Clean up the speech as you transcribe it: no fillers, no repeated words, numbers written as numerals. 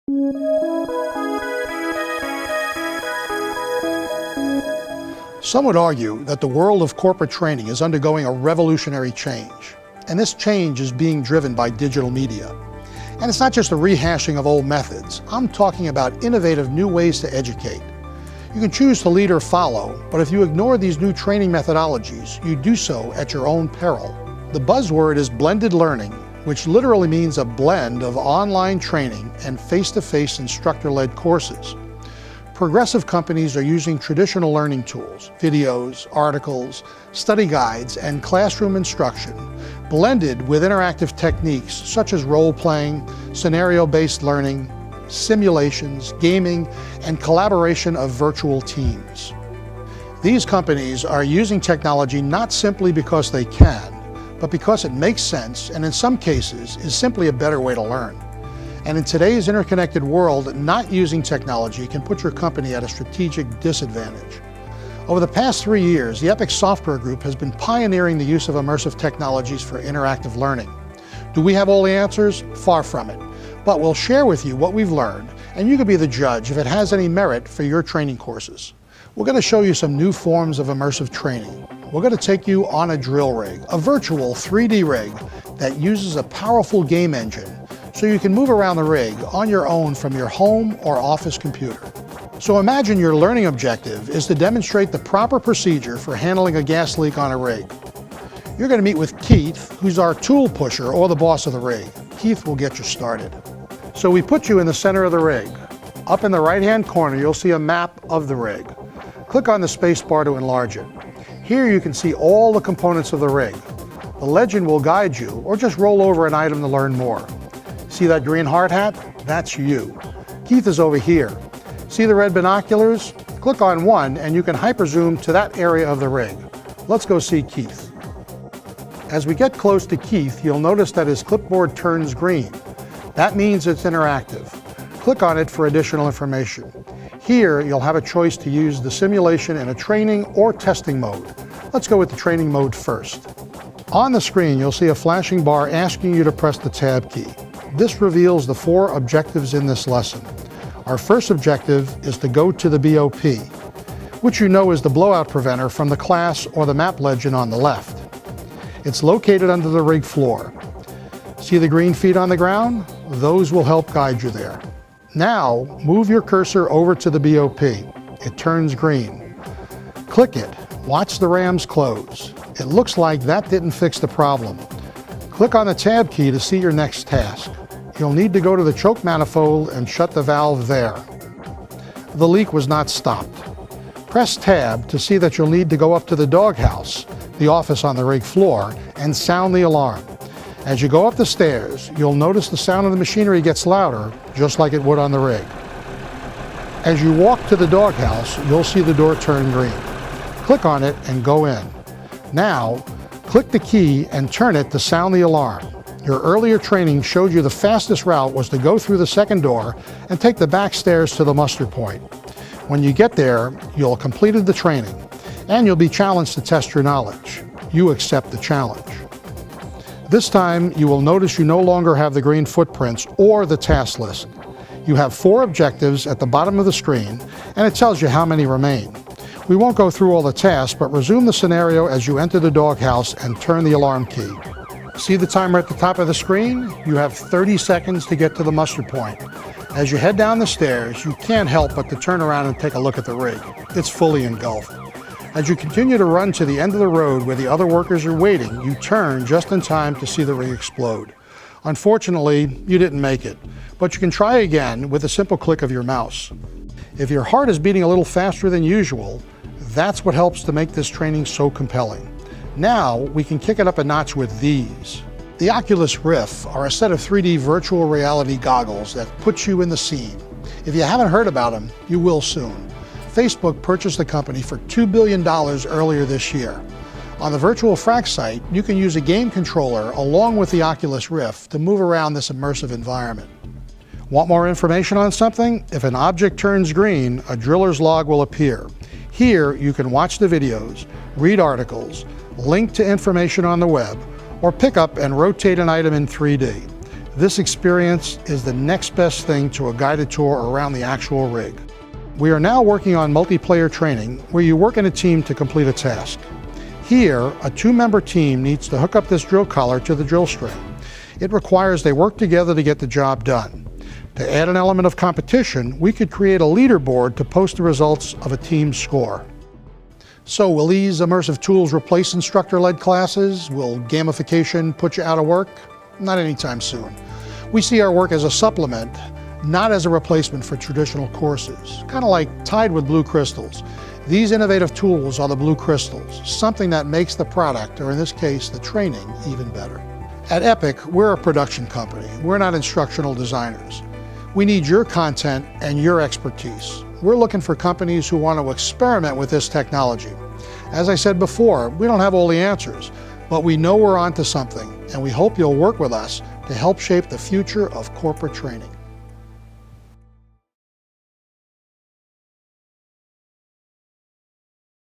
Some would argue that the world of corporate training is undergoing a revolutionary change, and this change is being driven by digital media. And it's not just a rehashing of old methods. I'm talking about innovative new ways to educate. You can choose to lead or follow, but if you ignore these new training methodologies, you do so at your own peril. The buzzword is blended learning, which literally means a blend of online training and face-to-face instructor-led courses. Progressive companies are using traditional learning tools, videos, articles, study guides, and classroom instruction, blended with interactive techniques such as role-playing, scenario-based learning, simulations, gaming, and collaboration of virtual teams. These companies are using technology not simply because they can, but because it makes sense and in some cases is simply a better way to learn. And in today's interconnected world, not using technology can put your company at a strategic disadvantage. Over the past 3 years, the Epic Software Group has been pioneering the use of immersive technologies for interactive learning. Do we have all the answers? Far from it. But we'll share with you what we've learned, and you can be the judge if it has any merit for your training courses. We're going to show you some new forms of immersive training. We're going to take you on a drill rig, a virtual 3D rig that uses a powerful game engine so you can move around the rig on your own from your home or office computer. So imagine your learning objective is to demonstrate the proper procedure for handling a gas leak on a rig. You're going to meet with Keith, who's our tool pusher or the boss of the rig. Keith will get you started. So we put you in the center of the rig. Up in the right-hand corner, you'll see a map of the rig. Click on the space bar to enlarge it. Here you can see all the components of the rig. The legend will guide you, or just roll over an item to learn more. See that green hard hat? That's you. Keith is over here. See the red binoculars? Click on one and you can hyperzoom to that area of the rig. Let's go see Keith. As we get close to Keith, you'll notice that his clipboard turns green. That means it's interactive. Click on it for additional information. Here, you'll have a choice to use the simulation in a training or testing mode. Let's go with the training mode first. On the screen, you'll see a flashing bar asking you to press the Tab key. This reveals the 4 objectives in this lesson. Our first objective is to go to the BOP, which you know is the blowout preventer from the class or the map legend on the left. It's located under the rig floor. See the green feet on the ground? Those will help guide you there. Now, move your cursor over to the BOP. It turns green. Click it. Watch the rams close. It looks like that didn't fix the problem. Click on the Tab key to see your next task. You'll need to go to the choke manifold and shut the valve there. The leak was not stopped. Press Tab to see that you'll need to go up to the doghouse, the office on the rig floor, and sound the alarm. As you go up the stairs, you'll notice the sound of the machinery gets louder, just like it would on the rig. As you walk to the doghouse, you'll see the door turn green. Click on it and go in. Now, click the key and turn it to sound the alarm. Your earlier training showed you the fastest route was to go through the second door and take the back stairs to the muster point. When you get there, you'll have completed the training, and you'll be challenged to test your knowledge. You accept the challenge. This time, you will notice you no longer have the green footprints or the task list. You have 4 objectives at the bottom of the screen, and it tells you how many remain. We won't go through all the tasks, but resume the scenario as you enter the doghouse and turn the alarm key. See the timer at the top of the screen? You have 30 seconds to get to the muster point. As you head down the stairs, you can't help but to turn around and take a look at the rig. It's fully engulfed. As you continue to run to the end of the road where the other workers are waiting, you turn just in time to see the rig explode. Unfortunately, you didn't make it, but you can try again with a simple click of your mouse. If your heart is beating a little faster than usual, that's what helps to make this training so compelling. Now, we can kick it up a notch with these. The Oculus Rift are a set of 3D virtual reality goggles that put you in the scene. If you haven't heard about them, you will soon. Facebook purchased the company for $2 billion earlier this year. On the Virtual Frac site, you can use a game controller along with the Oculus Rift to move around this immersive environment. Want more information on something? If an object turns green, a driller's log will appear. Here, you can watch the videos, read articles, link to information on the web, or pick up and rotate an item in 3D. This experience is the next best thing to a guided tour around the actual rig. We are now working on multiplayer training, where you work in a team to complete a task. Here, a two-member team needs to hook up this drill collar to the drill string. It requires they work together to get the job done. To add an element of competition, we could create a leaderboard to post the results of a team's score. So will these immersive tools replace instructor-led classes? Will gamification put you out of work? Not anytime soon. We see our work as a supplement, not as a replacement for traditional courses. Kind of like Tide with blue crystals. These innovative tools are the blue crystals, something that makes the product, or in this case, the training, even better. At Epic, we're a production company. We're not instructional designers. We need your content and your expertise. We're looking for companies who want to experiment with this technology. As I said before, we don't have all the answers, but we know we're onto something, and we hope you'll work with us to help shape the future of corporate training.